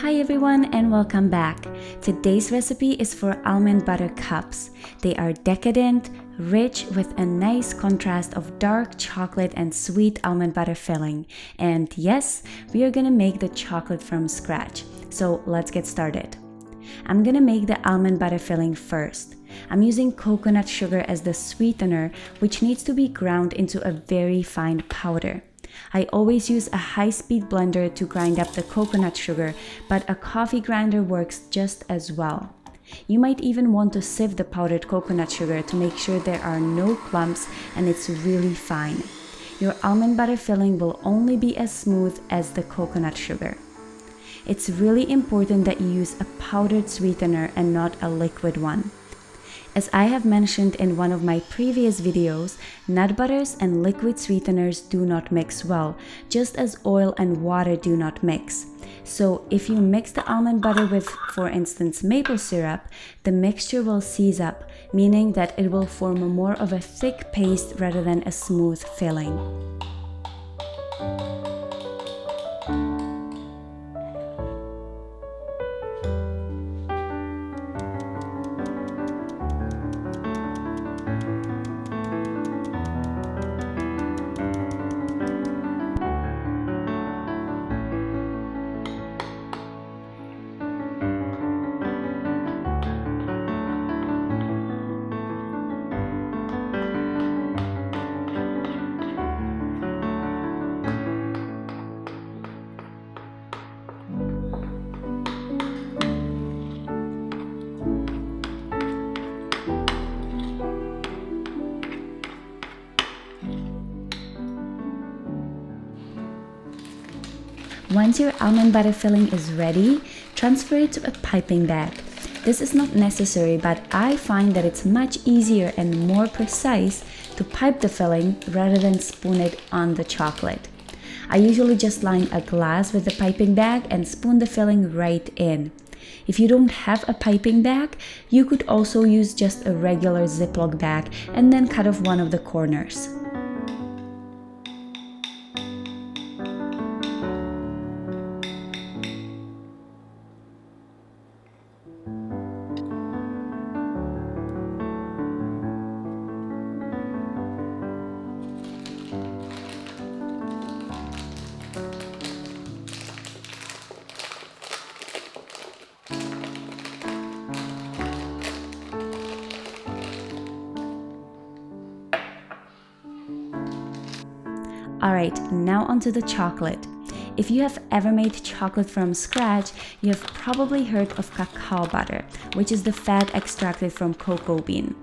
Hi everyone and welcome back. Today's recipe is for almond butter cups. They are decadent, rich with a nice contrast of dark chocolate and sweet almond butter filling. And yes, we are gonna make the chocolate from scratch. So let's get started. I'm gonna make the almond butter filling first. I'm using coconut sugar as the sweetener, which needs to be ground into a very fine powder. I always use a high-speed blender to grind up the coconut sugar, but a coffee grinder works just as well. You might even want to sieve the powdered coconut sugar to make sure there are no clumps and it's really fine. Your almond butter filling will only be as smooth as the coconut sugar. It's really important that you use a powdered sweetener and not a liquid one. As I have mentioned in one of my previous videos, nut butters and liquid sweeteners do not mix well, just as oil and water do not mix. So if you mix the almond butter with, for instance, maple syrup, the mixture will seize up, meaning that it will form more of a thick paste rather than a smooth filling. Once your almond butter filling is ready, transfer it to a piping bag. This is not necessary, but I find that it's much easier and more precise to pipe the filling rather than spoon it on the chocolate. I usually just line a glass with the piping bag and spoon the filling right in. If you don't have a piping bag, you could also use just a regular Ziploc bag and then cut off one of the corners. Alright, now onto the chocolate. If you have ever made chocolate from scratch, you have probably heard of cacao butter, which is the fat extracted from cocoa bean.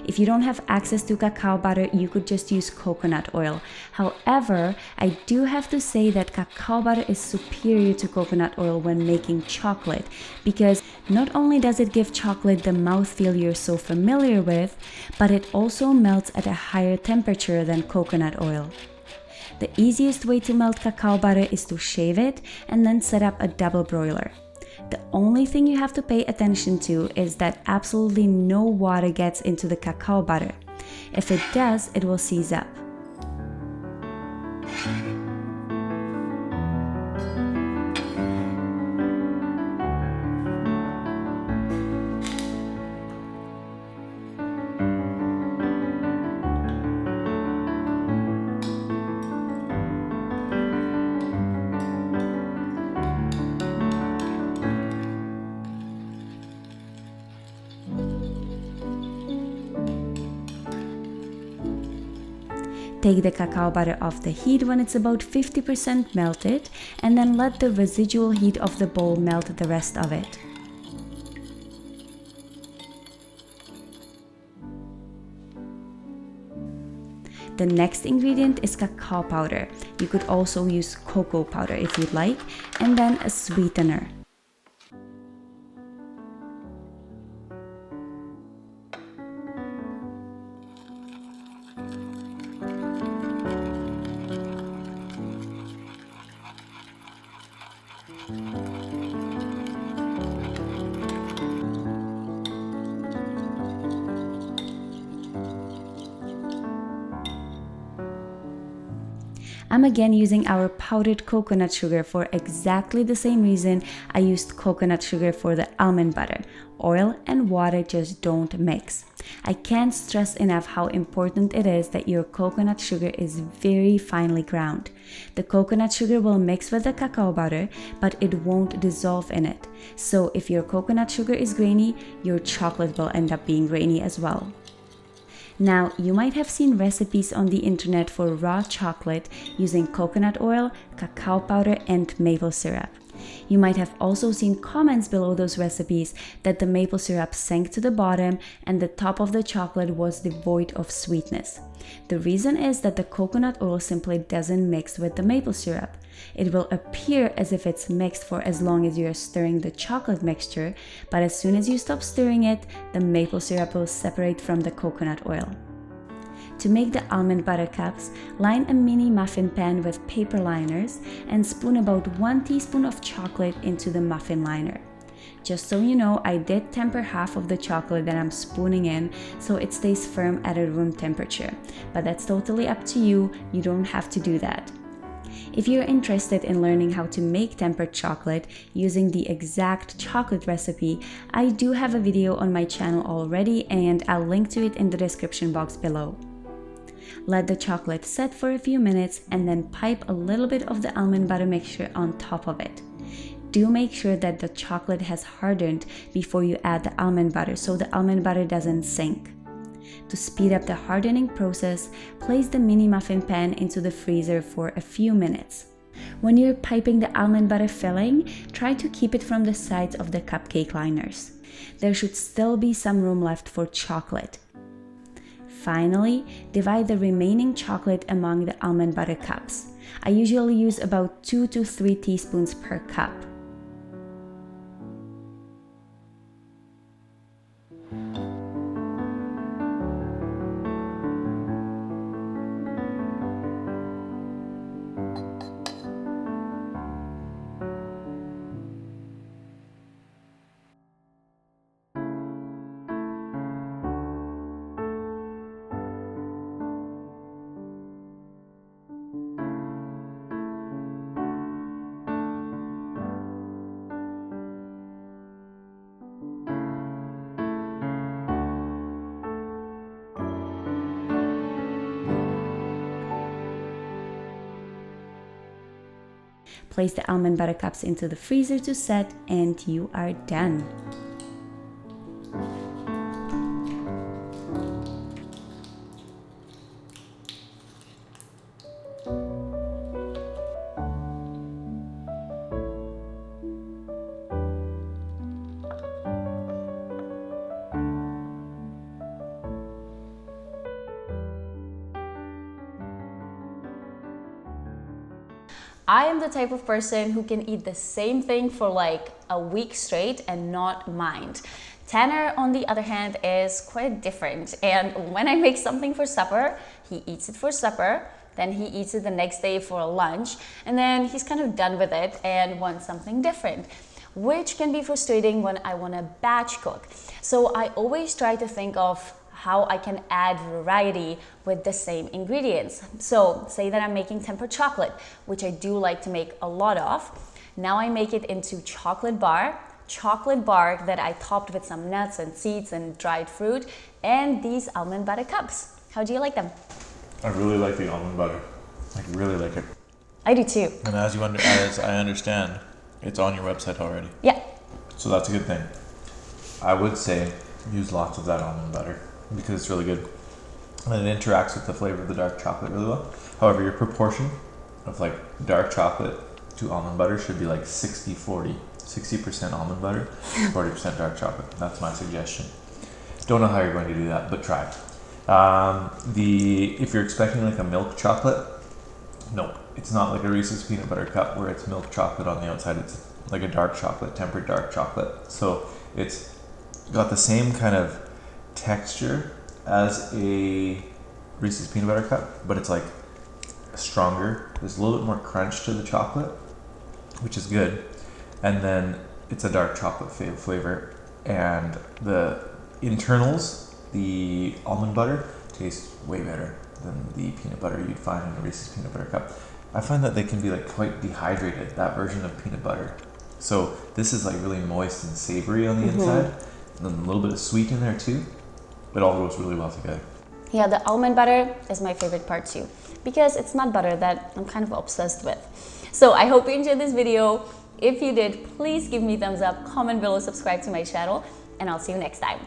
If you don't have access to cacao butter, you could just use coconut oil. However, I do have to say that cacao butter is superior to coconut oil when making chocolate, because not only does it give chocolate the mouthfeel you're so familiar with, but it also melts at a higher temperature than coconut oil. The easiest way to melt cacao butter is to shave it and then set up a double broiler. The only thing you have to pay attention to is that absolutely no water gets into the cacao butter. If it does, it will seize up. Take the cacao butter off the heat when it's about 50% melted, and then let the residual heat of the bowl melt the rest of it. The next ingredient is cacao powder. You could also use cocoa powder if you'd like, and then a sweetener. I'm again using our powdered coconut sugar for exactly the same reason I used coconut sugar for the almond butter. Oil and water just don't mix. I can't stress enough how important it is that your coconut sugar is very finely ground. The coconut sugar will mix with the cacao butter, but it won't dissolve in it. So if your coconut sugar is grainy, your chocolate will end up being grainy as well. Now, you might have seen recipes on the internet for raw chocolate using coconut oil, cacao powder, and maple syrup. You might have also seen comments below those recipes that the maple syrup sank to the bottom and the top of the chocolate was devoid of sweetness. The reason is that the coconut oil simply doesn't mix with the maple syrup. It will appear as if it's mixed for as long as you are stirring the chocolate mixture, but as soon as you stop stirring it, the maple syrup will separate from the coconut oil. To make the almond butter cups, line a mini muffin pan with paper liners and spoon about 1 teaspoon of chocolate into the muffin liner. Just so you know, I did temper half of the chocolate that I'm spooning in so it stays firm at a room temperature, but that's totally up to you, you don't have to do that. If you're interested in learning how to make tempered chocolate using the exact chocolate recipe, I do have a video on my channel already and I'll link to it in the description box below. Let the chocolate set for a few minutes and then pipe a little bit of the almond butter mixture on top of it. Do make sure that the chocolate has hardened before you add the almond butter so the almond butter doesn't sink. To speed up the hardening process, place the mini muffin pan into the freezer for a few minutes. When you're piping the almond butter filling, try to keep it from the sides of the cupcake liners. There should still be some room left for chocolate. Finally, divide the remaining chocolate among the almond butter cups. I usually use about 2 to 3 teaspoons per cup. Place the almond butter cups into the freezer to set and you are done. I am the type of person who can eat the same thing for like a week straight and not mind. Tanner, on the other hand, is quite different. And when I make something for supper, he eats it for supper, then he eats it the next day for lunch, and then he's kind of done with it and wants something different, which can be frustrating when I want to batch cook. So I always try to think of how I can add variety with the same ingredients. So say that I'm making tempered chocolate, which I do like to make a lot of. Now I make it into chocolate bar that I topped with some nuts and seeds and dried fruit, and these almond butter cups. How do you like them? I really like the almond butter. I really like it. I do too. And as I understand, it's on your website already. Yeah. So that's a good thing. I would say use lots of that almond butter because it's really good. And it interacts with the flavor of the dark chocolate really well. However, your proportion of like dark chocolate to almond butter should be like 60-40. 60% almond butter, 40% dark chocolate. That's my suggestion. Don't know how you're going to do that, but try. If you're expecting like a milk chocolate, no, it's not like a Reese's peanut butter cup where it's milk chocolate on the outside. It's like a dark chocolate, tempered dark chocolate. So it's got the same kind of texture as a Reese's peanut butter cup, but it's like stronger. There's a little bit more crunch to the chocolate, which is good. And then it's a dark chocolate flavor, and the internals, the almond butter, tastes way better than the peanut butter you'd find in a Reese's peanut butter cup. I find that they can be like quite dehydrated, that version of peanut butter. So this is like really moist and savory on the inside, and then a little bit of sweet in there too. It all goes really well together. Yeah, the almond butter is my favorite part too, because it's nut butter that I'm kind of obsessed with. So I hope you enjoyed this video. If you did, please give me a thumbs up, comment below, subscribe to my channel, and I'll see you next time.